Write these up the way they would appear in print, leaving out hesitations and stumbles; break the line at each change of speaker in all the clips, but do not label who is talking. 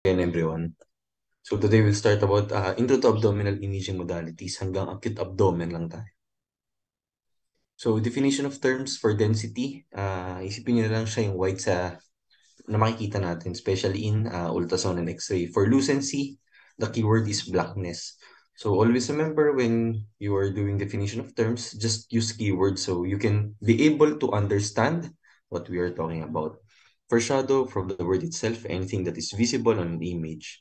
again, everyone. So today we'll start about intro to abdominal imaging modalities hanggang acute abdomen lang tayo. So definition of terms for density, isipin nyo na lang siya yung white na makikita natin, especially in ultrasound and X-ray. For lucency, the keyword is blackness. So always remember when you are doing definition of terms, just use keywords so you can be able to understand what we are talking about. For shadow, from the word itself, anything that is visible on an image.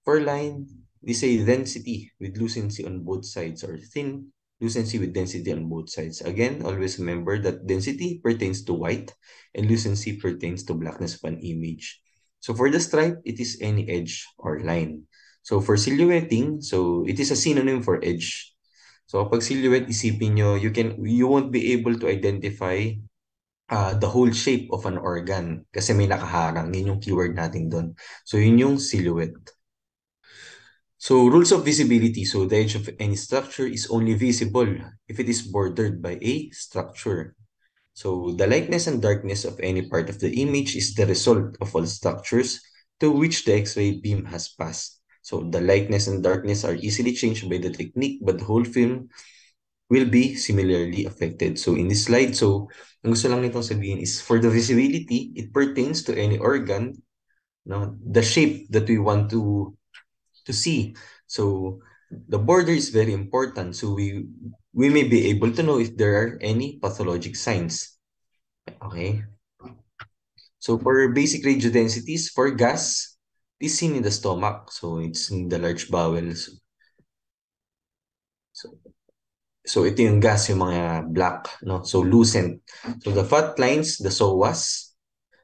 For line, we say density with lucency on both sides, or thin lucency with density on both sides. Again, always remember that density pertains to white and lucency pertains to blackness of an image. So for the stripe, it is any edge or line. So for silhouetting, so it is a synonym for edge. So pag silhouette, isipin nyo, you won't be able to identify the whole shape of an organ kasi may nakaharang. Yun yung keyword natin doon. So yun yung silhouette. So rules of visibility. So the edge of any structure is only visible if it is bordered by a structure. So the lightness and darkness of any part of the image is the result of all structures to which the X-ray beam has passed. So the lightness and darkness are easily changed by the technique, but the whole film will be similarly affected. So in this slide, so ang gusto lang nitong sabihin is for the visibility, it pertains to any organ, no, the shape that we want to see. So the border is very important. So we may be able to know if there are any pathologic signs. Okay. So for basic radiodensities, for gas, it is seen in the stomach. So it's in the large bowels. So ito yung gas, yung mga black, no? So lucent. So the fat lines, the psoas.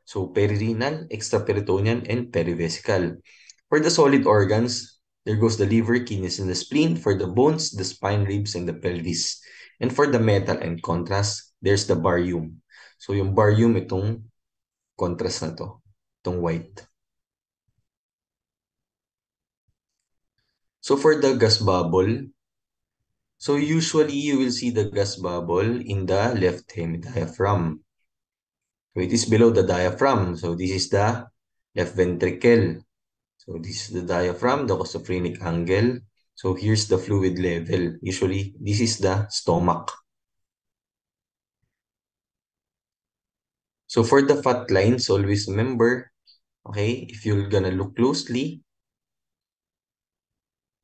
So perirenal, extraperitoneal, and perivesical. For the solid organs, there goes the liver, kidneys, and the spleen. For the bones, the spine, ribs, and the pelvis. And for the metal and contrast, there's the barium. So yung barium, itong contrast na to. Itong white. So for the gas bubble, so usually you will see the gas bubble in the left hemidiaphragm. So it is below the diaphragm. So this is the left ventricle. So this is the diaphragm, the cosophrenic angle. So here's the fluid level. Usually, this is the stomach. So for the fat lines, always remember, okay, if you're gonna look closely,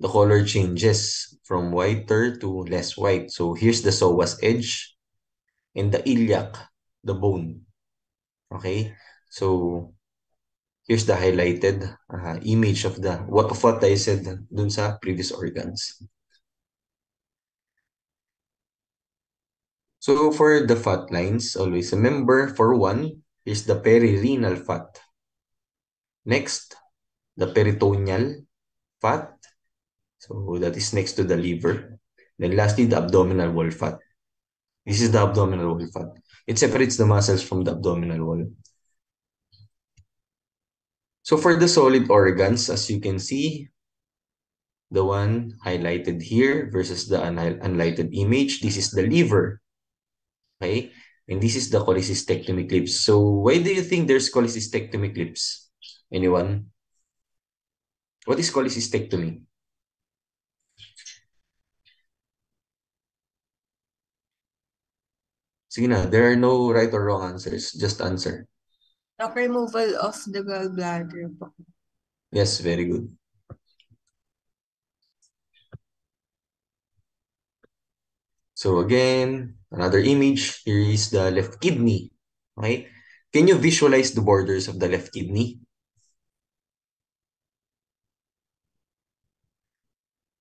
the color changes from whiter to less white. So here's the psoas edge and the iliac, the bone. Okay, so here's the highlighted image of what I said dun sa previous organs. So for the fat lines, always remember, for one, is the perirenal fat. Next, the peritoneal fat. So that is next to the liver. Then lastly, the abdominal wall fat. This is the abdominal wall fat. It separates the muscles from the abdominal wall. So for the solid organs, as you can see, the one highlighted here versus the unlighted image, this is the liver. Okay? And this is the cholecystectomy clips. So why do you think there's cholecystectomy clips? Anyone? What is cholecystectomy? Sige na, there are no right or wrong answers. Just answer.
Removal of the gallbladder po.
Yes, very good. So again, another image. Here is the left kidney. Okay? Can you visualize the borders of the left kidney?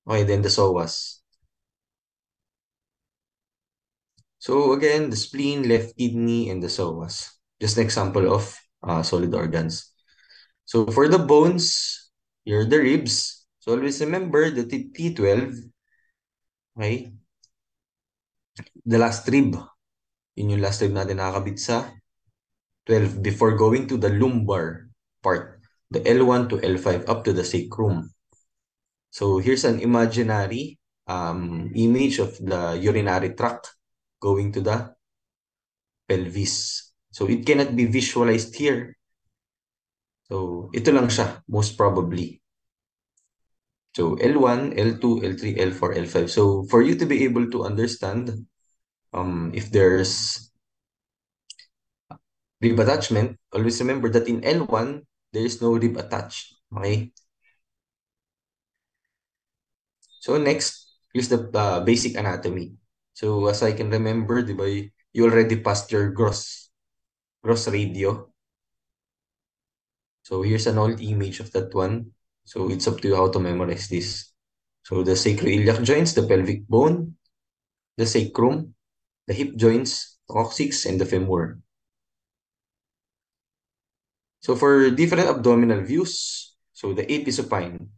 Okay, then the psoas. So again, the spleen, left kidney, and the psoas. Just an example of solid organs. So for the bones, here are the ribs. So always remember the T12, okay? The last rib. Yun yung last rib natin nakakabit sa 12 before going to the lumbar part. The L1 to L5 up to the sacrum. So here's an imaginary image of the urinary tract going to the pelvis. So it cannot be visualized here. So, ito lang siya, most probably. So, L1, L2, L3, L4, L5. So, for you to be able to understand if there's rib attachment, always remember that in L1, there is no rib attached. Okay? So, next, here's the basic anatomy. So, as I can remember, di ba, you already passed your gross radio. So, here's an old image of that one. So, it's up to you how to memorize this. So, the sacroiliac joints, the pelvic bone, the sacrum, the hip joints, the coccyx, and the femur. So for different abdominal views, so the AP supine.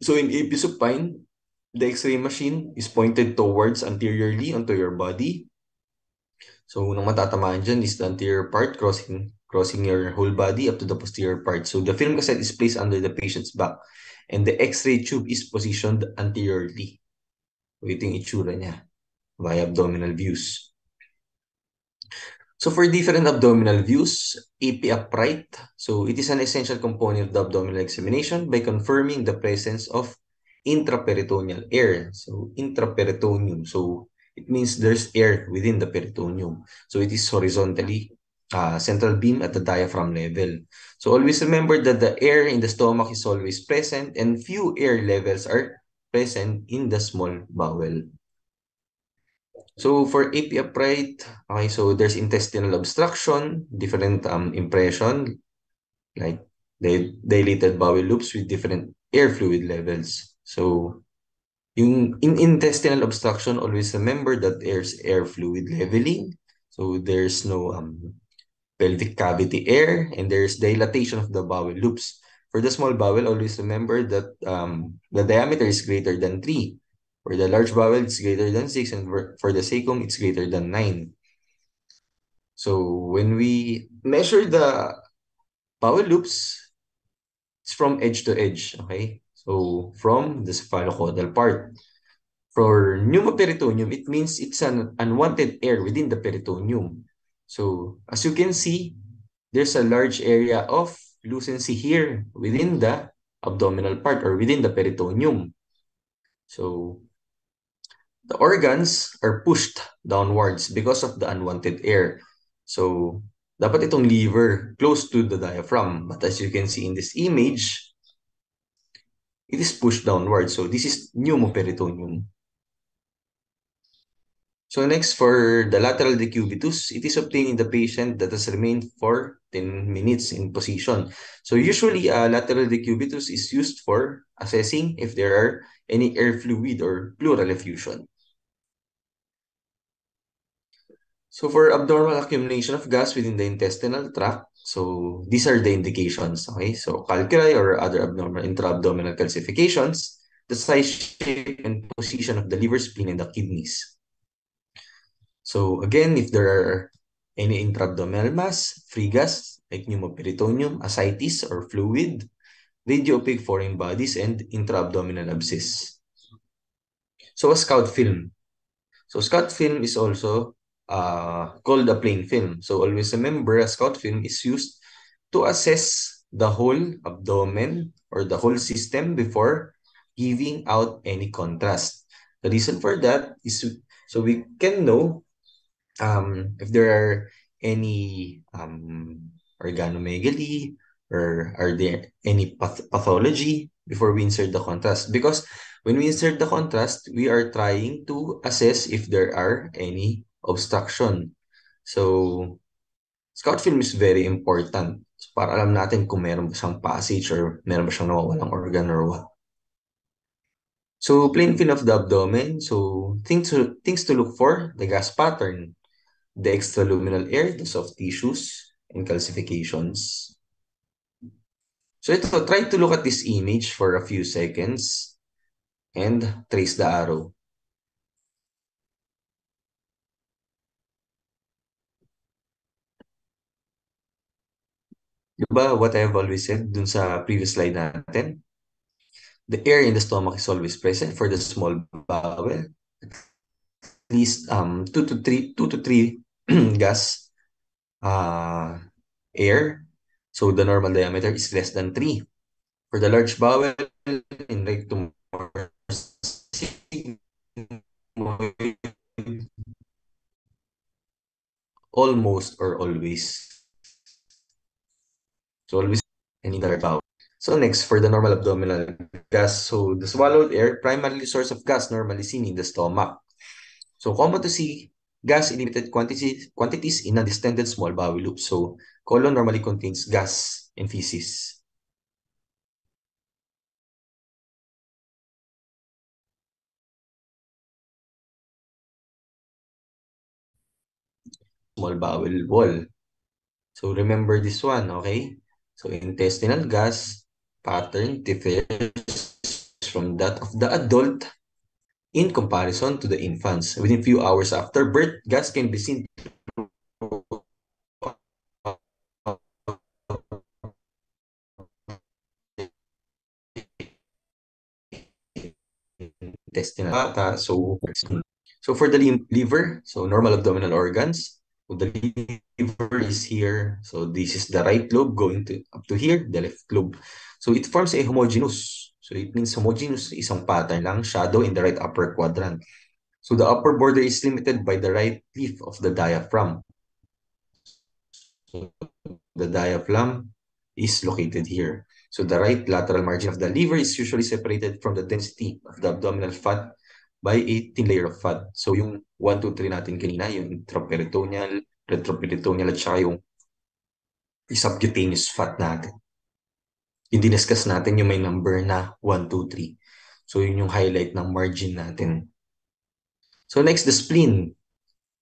So in AP supine, the X-ray machine is pointed towards anteriorly onto your body. So unang matatamaan dyan is the anterior part crossing your whole body up to the posterior part. So the film cassette is placed under the patient's back and the X-ray tube is positioned anteriorly. So ito yung itsura niya via abdominal views. So for different abdominal views, AP upright. So it is an essential component of the abdominal examination by confirming the presence of intraperitoneal air. So intraperitoneum. So it means there's air within the peritoneum. So it is horizontally central beam at the diaphragm level. So always remember that the air in the stomach is always present and few air levels are present in the small bowel. So for AP upright, okay, so there's intestinal obstruction, different impression, like dilated bowel loops with different air fluid levels. So yung in intestinal obstruction, always remember that there's air fluid leveling. So there's no pelvic cavity air and there's dilatation of the bowel loops. For the small bowel, always remember that the diameter is greater than 3. For the large bowel, it's greater than 6, and for the sacrum, it's greater than 9. So when we measure the bowel loops, it's from edge to edge, okay? So from the cephalocaudal part. For pneumoperitoneum, it means it's an unwanted air within the peritoneum. So as you can see, there's a large area of lucency here within the abdominal part or within the peritoneum. So the organs are pushed downwards because of the unwanted air. So, dapat itong liver close to the diaphragm. But as you can see in this image, it is pushed downwards. So, this is pneumoperitoneum. So, next for the lateral decubitus, it is obtained in the patient that has remained for 10 minutes in position. So, usually, lateral decubitus is used for assessing if there are any air fluid or pleural effusion. So for abnormal accumulation of gas within the intestinal tract, so these are the indications, okay? So calculi or other abnormal intra-abdominal calcifications, the size, shape, and position of the liver, spleen, and the kidneys. So again, if there are any intra-abdominal mass, free gas, like pneumoperitoneum, ascites, or fluid, radiopaque foreign bodies, and intra-abdominal abscess. So a scout film. So scout film is also called a plain film. So always remember, a scout film is used to assess the whole abdomen or the whole system before giving out any contrast. The reason for that is so we can know if there are any organomegaly or are there any pathology before we insert the contrast. Because when we insert the contrast, we are trying to assess if there are any obstruction. So, scout film is very important. So, para alam natin kung meron ba siyang passage or meron ba siyang nawawalang organ or what. So, plain film of the abdomen. So, things to look for, the gas pattern, the extraluminal air, the soft tissues, and calcifications. So ito, try to look at this image for a few seconds and trace the arrow. Diba what I have always said dun sa previous slide natin? The air in the stomach is always present for the small bowel. At least 2 to 3 gas air. So the normal diameter is less than 3. For the large bowel, in rectum or sigmoid, almost or always. So always any other bowel. So next, for the normal abdominal gas, so the swallowed air, primarily source of gas normally seen in the stomach. So common to see gas in limited quantities in undistended small bowel loops. So colon normally contains gas and feces. Small bowel wall. So remember this one, okay? So intestinal gas pattern differs from that of the adult in comparison to the infants. Within few hours after birth, gas can be seen intestinal bata. So for the liver, so normal abdominal organs. So the liver is here. So this is the right lobe going to up to here, the left lobe. So it forms a homogeneous. So it means homogeneous, isang pattern lang, shadow in the right upper quadrant. So the upper border is limited by the right leaf of the diaphragm. So the diaphragm is located here. So the right lateral margin of the liver is usually separated from the density of the abdominal fat by a thin layer of fat. So yung 1, 2, 3 natin kanina, yung intraperitoneal, retroperitoneal, at saka yung subcutaneous fat natin. Yung diniscuss natin yung may number na 1, 2, 3. So yun yung highlight ng margin natin. So next, the spleen.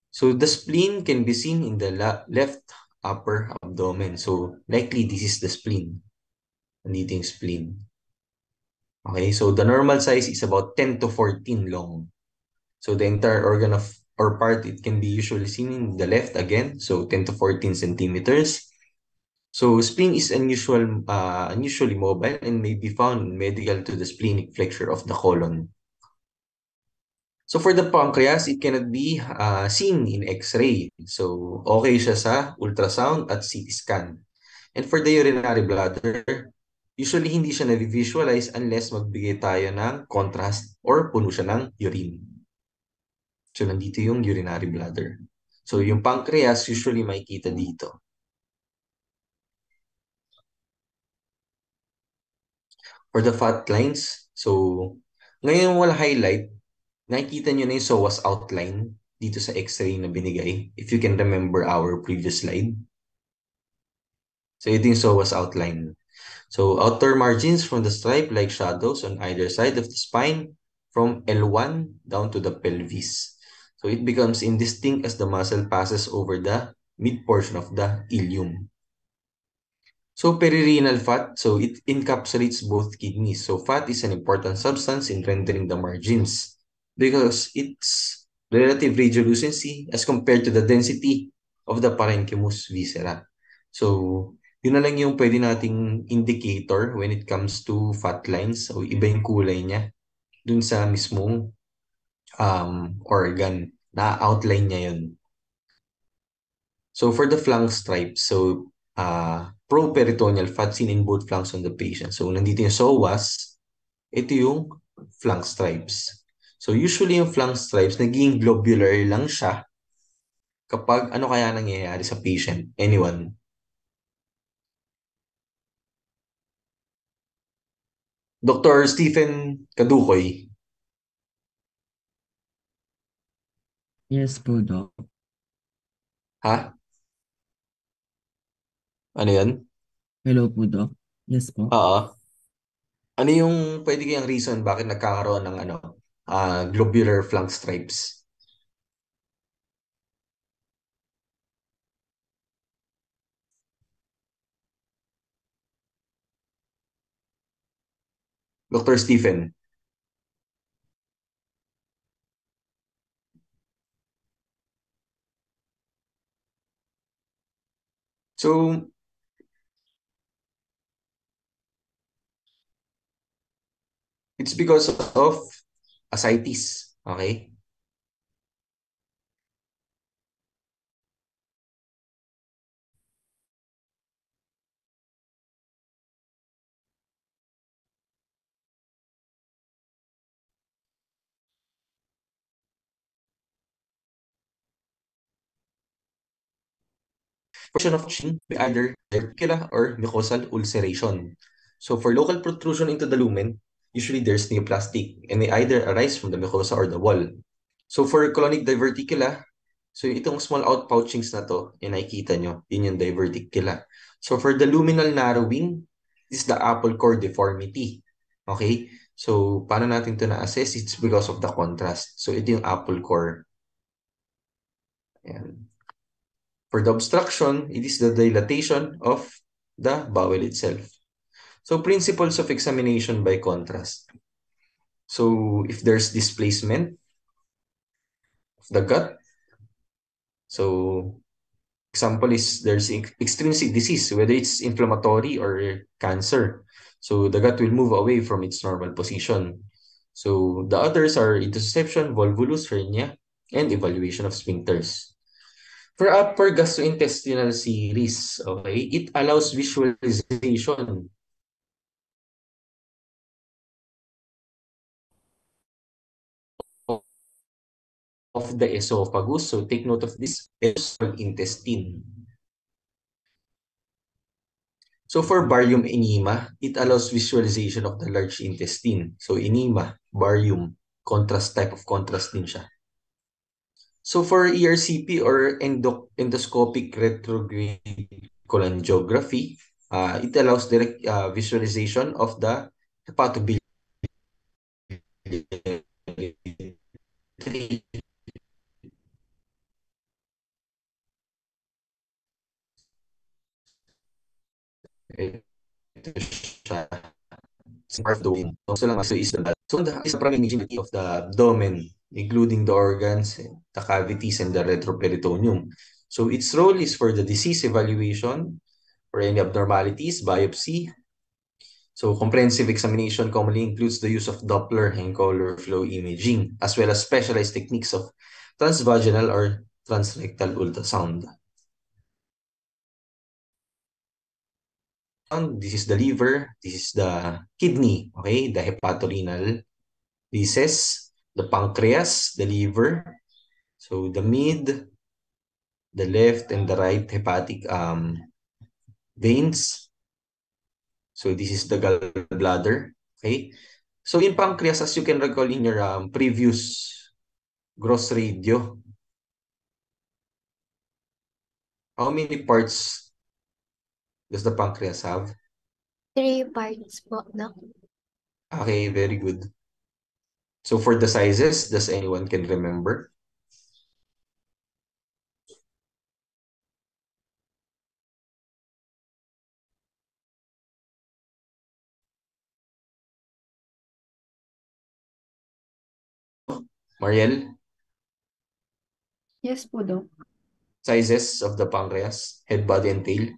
So the spleen can be seen in the left upper abdomen. So likely this is the spleen. Nandito yung spleen. Okay, so the normal size is about 10 to 14 long. So the entire organ of or part, it can be usually seen in the left again, so 10 to 14 centimeters. So spleen is unusually mobile and may be found medial to the splenic flexure of the colon. So for the pancreas, it cannot be seen in X-ray. So okay siya sa ultrasound at CT scan. And for the urinary bladder, usually hindi siya na-visualize unless magbigay tayo ng contrast or puno siya ng urine. So nandito yung urinary bladder. So yung pancreas usually makikita dito. For the fat lines, so ngayon wala highlight, nakikita nyo na yung psoas outline dito sa X-ray na binigay. If you can remember our previous slide. So ito yung psoas outline. So outer margins from the stripe like shadows on either side of the spine from L1 down to the pelvis. So it becomes indistinct as the muscle passes over the mid portion of the ilium. So perirenal fat, so it encapsulates both kidneys. So fat is an important substance in rendering the margins because its relative radiolucency as compared to the density of the parenchymus viscera. So yun na lang yung pwede nating indicator when it comes to fat lines. So iba yung kulay niya dun sa mismong organ. Na-outline niya yun. So for the flank stripes, so properitoneal fat seen in both flanks on the patient. So nandito yung psoas, ito yung flank stripes. So usually yung flank stripes, naging globular lang siya kapag ano kaya nangyayari sa patient. Anyone? Dr. Stephen Kadukoy.
Yes po, Doc.
Ha? Ano yan?
Hello po, Doc. Yes po.
Oo. Ano yung pwede kayang reason bakit nagkakaroon ng globular flank stripes? Dr. Stephen. So, it's because of ascites. Okay? Portion of chin with either diverticula or mucosal ulceration. So for local protrusion into the lumen, usually there's neoplastic and they either arise from the mucosa or the wall. So for colonic diverticula, so itong small outpouchings na to, yung nakikita nyo, yun yung diverticula. So for the luminal narrowing, this is the apple core deformity. Okay? So paano natin to na-assess? It's because of the contrast. So ito yung apple core. Ayan. For the obstruction, it is the dilatation of the bowel itself. So principles of examination by contrast. So if there's displacement of the gut, so example is there's extrinsic disease, whether it's inflammatory or cancer. So the gut will move away from its normal position. So the others are intussusception, volvulus, hernia, and evaluation of sphincters. For upper gastrointestinal series, okay, it allows visualization of the esophagus. So take note of this intestine. So for barium enema, it allows visualization of the large intestine. So enema, barium, contrast type of contrast din siya. So for ERCP or endoscopic retrograde cholangiography, it allows direct visualization of the hepatobiliary. Ito siya. Part of the womb. So lang is the so the is the primary imaging of the abdomen, including the organs, the cavities, and the retroperitoneum. So its role is for the disease evaluation, for any abnormalities, biopsy. So comprehensive examination commonly includes the use of Doppler and color flow imaging, as well as specialized techniques of transvaginal or transrectal ultrasound. This is the liver, this is the kidney, okay, the hepatorenal recess, the pancreas, the liver, so the mid, the left, and the right hepatic veins. So this is the gallbladder, okay. So in pancreas, as you can recall in your previous gross radio, how many parts does the pancreas have?
3 parts po, no?
Okay, very good. So for the sizes, does anyone can remember? Mariel,
Yes po, Doc.
sizes of the pancreas, head, body, and tail.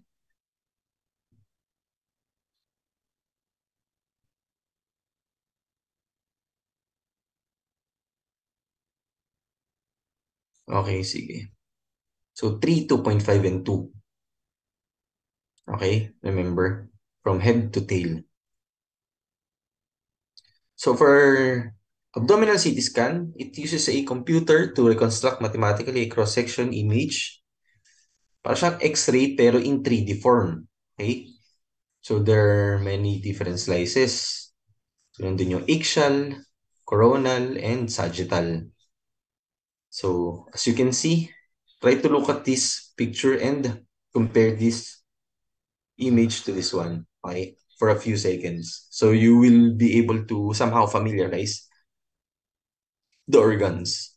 Okay, sige. So 3, 2.5, and 2. Okay, remember, from head to tail. So for abdominal CT scan, it uses a computer to reconstruct mathematically a cross-section image. Para siyang X-ray pero in 3D form. Okay? So there are many different slices. So nandun yung axial, coronal, and sagittal. So as you can see, try to look at this picture and compare this image to this one, okay, for a few seconds. So you will be able to somehow familiarize the organs.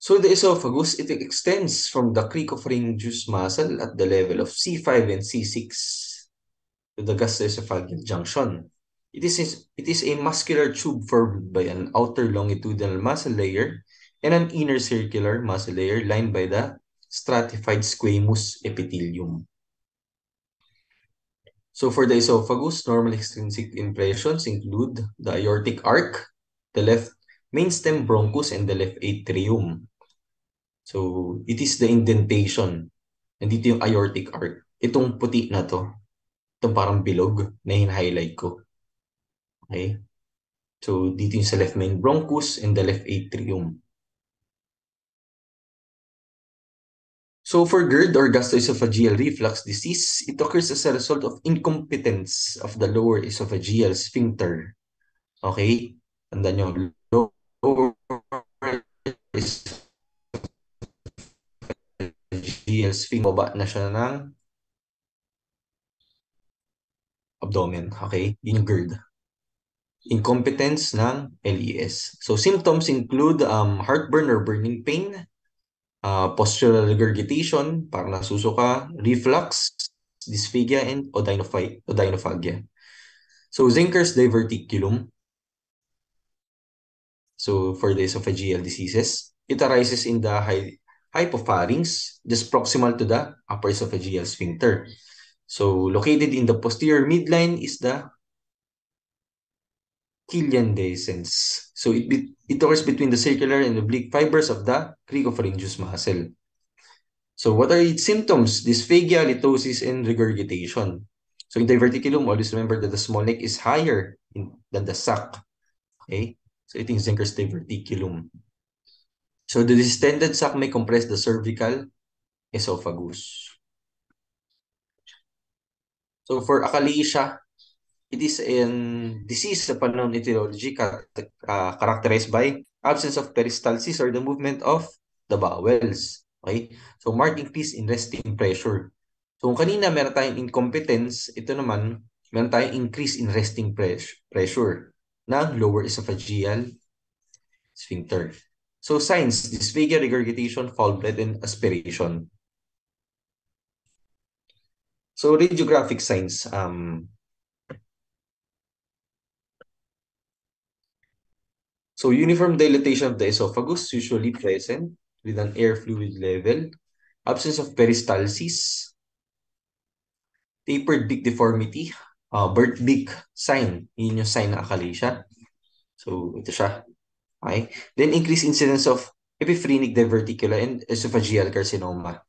So the esophagus, it extends from the cricopharyngeus muscle at the level of C5 and C6 to the gastroesophageal junction. It is a muscular tube formed by an outer longitudinal muscle layer and an inner circular muscle layer lined by the stratified squamous epithelium. So for the esophagus, normal extrinsic impressions include the aortic arc, the left mainstem bronchus, and the left atrium. So it is the indentation Nandito yung aortic arc. Itong puti na to, itong parang bilog na hin-highlight ko. Okay? So, dito yung sa left main bronchus and the left atrium. So, for GERD or gastroesophageal reflux disease, it occurs as a result of incompetence of the lower esophageal sphincter. Okay? Tandaan nyo, lower esophageal sphincter, baba na siya ng abdomen. Okay? Yun yung GERD. Incompetence ng LES. So, symptoms include heartburn or burning pain, postural regurgitation, parang nasusuka, reflux, dysphagia, and odynophagia. So, Zenker's diverticulum. So, for the esophageal diseases, it arises in the hypopharynx, just proximal to the upper esophageal sphincter. So, located in the posterior midline is the Killian dehiscence. So, it occurs between the circular and oblique fibers of the cricopharyngeus muscle. So, what are its symptoms? Dysphagia, litosis, and regurgitation. So, in diverticulum, always remember that the small neck is higher than the sac. Okay? So, ito yung Zenker's diverticulum. So, the distended sac may compress the cervical esophagus. So, for achalasia, it is a disease of unknown etiology characterized by absence of peristalsis or the movement of the bowels. Okay? So, marked increase in resting pressure. So, kung kanina meron tayong incompetence, ito naman, meron tayong increase in resting pressure ng lower esophageal sphincter. So, signs, dysphagia, regurgitation, foul breath, and aspiration. So, radiographic signs, so uniform dilatation of the esophagus, usually present with an air fluid level, absence of peristalsis, tapered beak deformity, bird beak sign, yun yung sign ng achalasia. So, ito siya. Okay? Then, increased incidence of epiphrenic diverticular and esophageal carcinoma.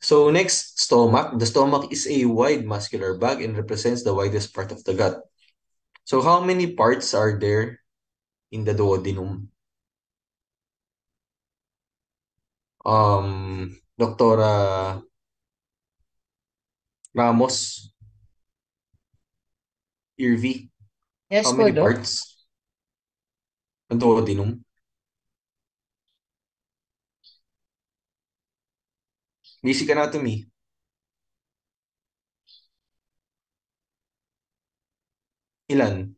So, next, stomach. The stomach is a wide muscular bag and represents the widest part of the gut. So, how many parts are there in the duodenum? Dr. Ramos, Irvi, how
Yes po,
many
Doc.
parts ng duodenum? Basic anatomy. Ilan?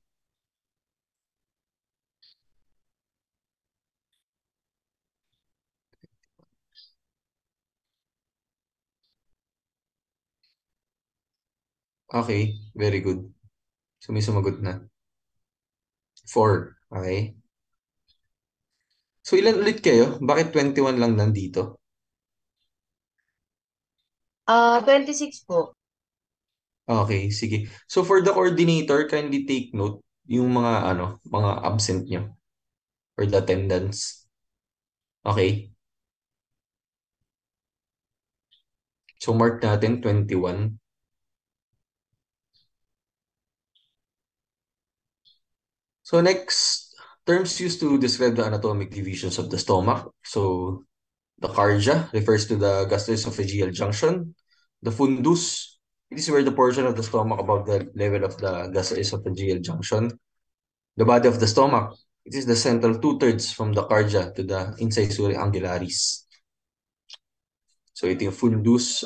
Okay, very good. So, may sumagot na. 4. Okay. So, ilan ulit kayo? Bakit 21 lang nandito?
26 po.
Okay, sige. So, for the coordinator, kindly take note yung mga absent nyo or the attendance. Okay. So, mark natin 21. So, next, terms used to describe the anatomic divisions of the stomach. So, the cardia refers to the gastroesophageal junction. The fundus, it is where the portion of the stomach above the level of the gastroesophageal junction. The body of the stomach, it is the central 2/3 from the cardia to the incisura angularis. So, ito yung fundus,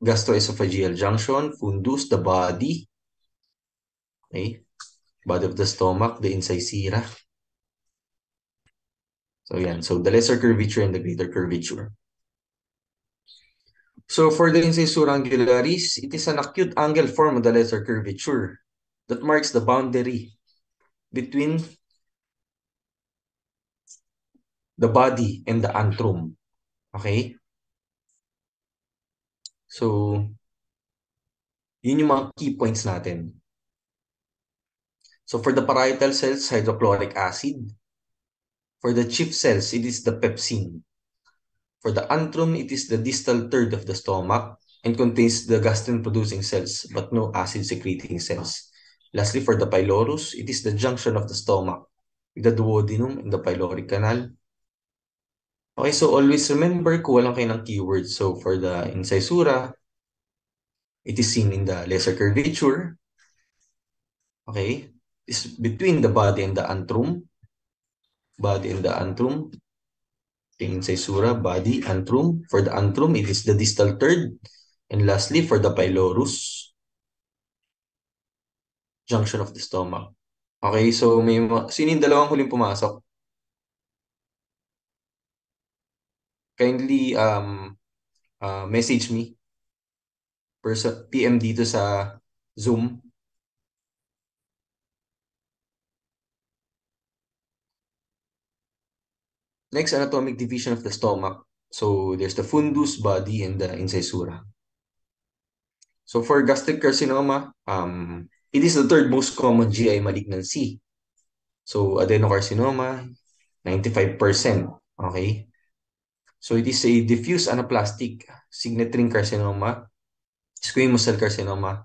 gastroesophageal junction, fundus, the body. Okay. Body of the stomach, the incisura. So, yan. So, the lesser curvature and the greater curvature. So, for the incisura angularis, it is an acute angle form of the lesser curvature that marks the boundary between the body and the antrum. Okay? So, yun yung mga key points natin. So, for the parietal cells, hydrochloric acid. For the chief cells, it is the pepsin. For the antrum, it is the distal third of the stomach and contains the gastrin-producing cells, but no acid-secreting cells. Lastly, for the pylorus, it is the junction of the stomach with the duodenum and the pyloric canal. Okay, so always remember, kuha lang kayo ng keywords. So for the incisura, it is seen in the lesser curvature. Okay, it's between the body and the antrum. Body and the antrum. The incisura, body, antrum. For the antrum, it is the distal third. And lastly, for the pylorus, junction of the stomach. Okay, so sino yung dalawang huling pumasok? Kindly message me. PM dito sa Zoom. Next, anatomic division of the stomach. So there's the fundus, body, and the incisura. So for gastric carcinoma, it is the third most common GI malignancy. So adenocarcinoma, 95%. Okay. So it is a diffuse anaplastic signature carcinoma, squamous cell carcinoma,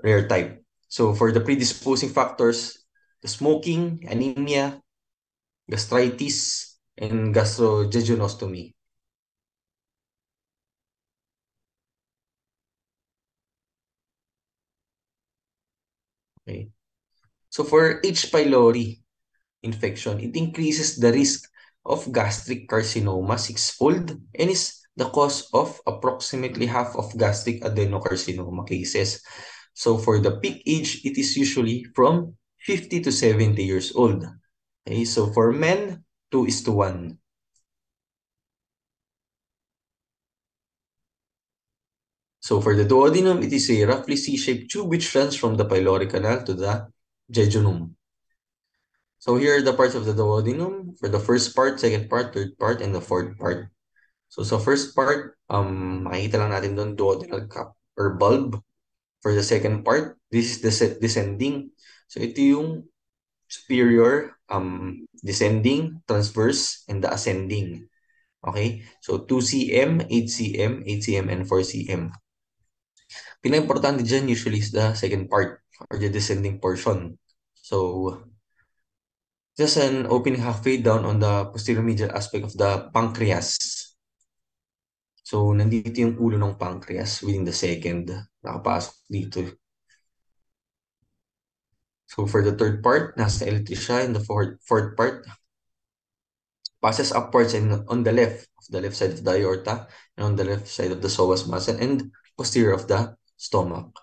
rare type. So for the predisposing factors, the smoking, anemia, gastritis, and gastrojejunostomy. Okay. So for H. pylori infection, it increases the risk of gastric carcinoma sixfold and is the cause of approximately half of gastric adenocarcinoma cases. So for the peak age, it is usually from 50 to 70 years old. Okay, so for men, 2:1. So for the duodenum, it is a roughly C-shaped tube which runs from the pyloric canal to the jejunum. So here are the parts of the duodenum for the first part, second part, third part, and the fourth part. So sa first part, makikita lang natin doon duodenal cup or bulb. For the second part, this is the descending. So ito yung superior, descending, transverse, and the ascending. Okay? So 2 cm, 8 cm, 8 cm, and 4 cm. Pinaka-importante dyan usually is the second part or the descending portion. So just an opening halfway down on the posterior medial aspect of the pancreas. So, nandito yung ulo ng pancreas within the second. Nakapasok dito. So, for the third part, nasa L3 siya. In the fourth part, passes upwards and on the left side of the aorta, and on the left side of the psoas muscle, and posterior of the stomach.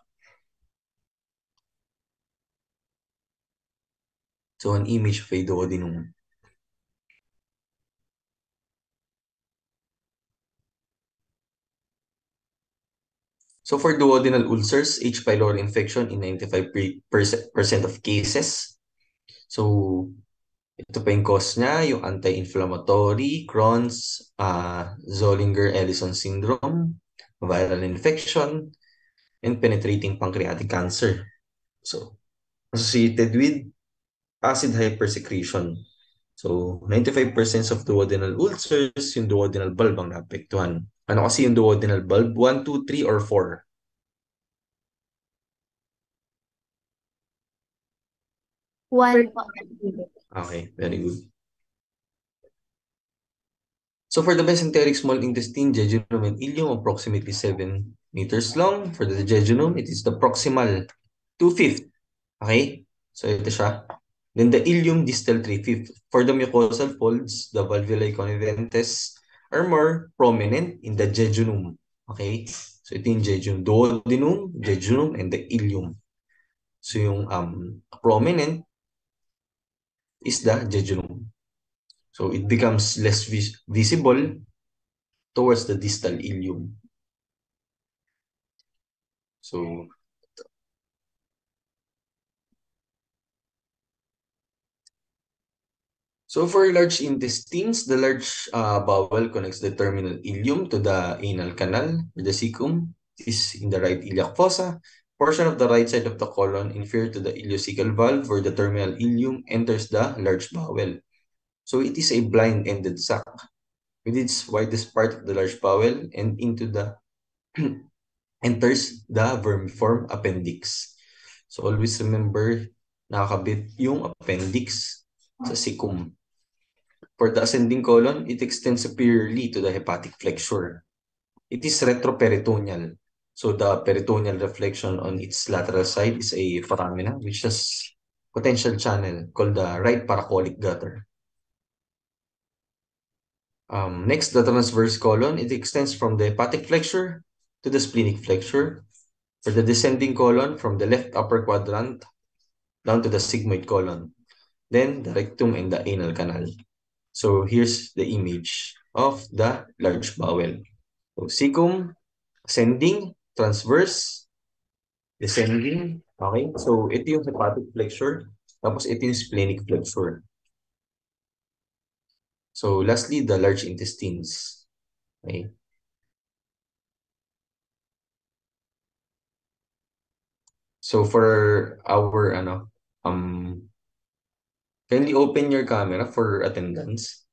So, an image of a duodenum. So for duodenal ulcers, H. pylori infection in 95% of cases. So ito pa yung cause niya, yung anti-inflammatory, Crohn's, Zollinger-Ellison syndrome, viral infection, and penetrating pancreatic cancer. So associated with acid hypersecretion. So 95% of duodenal ulcers, yung duodenal bulb ang naapektuhan. Ano kasi yung duodenal bulb? 1, 2, 3, or 4?
1.
Okay, very good. So for the mesenteric small intestine, jejunum and ileum, approximately 7 meters long. For the jejunum, it is the proximal 2/5. Okay? So ito siya. Then the ileum distal 3/5. For the mucosal folds, the valvulae conniventes are more prominent in the jejunum. Okay? So ito yung jejunum, jejunum, and the ileum. So yung prominent is the jejunum. So it becomes less visible towards the distal ileum. So for large intestines, the large bowel connects the terminal ileum to the anal canal, where the cecum is in the right iliac fossa. Portion of the right side of the colon inferior to the ileocecal valve, where the terminal ileum enters the large bowel. So it is a blind-ended sac. with its widest part of the large bowel and into the enters the vermiform appendix. So always remember, nakakabit yung appendix sa cecum. For the ascending colon, it extends superiorly to the hepatic flexure. It is retroperitoneal. So the peritoneal reflection on its lateral side is a foramina which has potential channel called the right paracolic gutter. Next, the transverse colon, it extends from the hepatic flexure to the splenic flexure. For the descending colon, from the left upper quadrant down to the sigmoid colon. Then the rectum and the anal canal. So here's the image of the large bowel. So cecum, ascending, transverse, descending. Okay? So ito yung hepatic flexure. Tapos ito yung splenic flexure. So lastly, the large intestines. Okay? So for our kindly open your camera for attendance.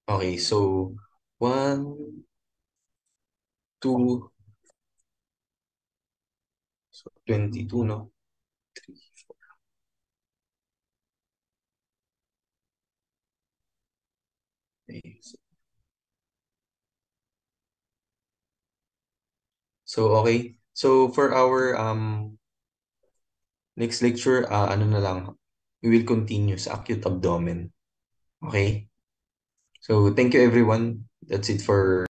Okay, so 1, 2, so 22, no? 3, 4. Okay. So okay. So for our next lecture, ano na lang, we will continue sa acute abdomen. Okay? So thank you everyone. That's it for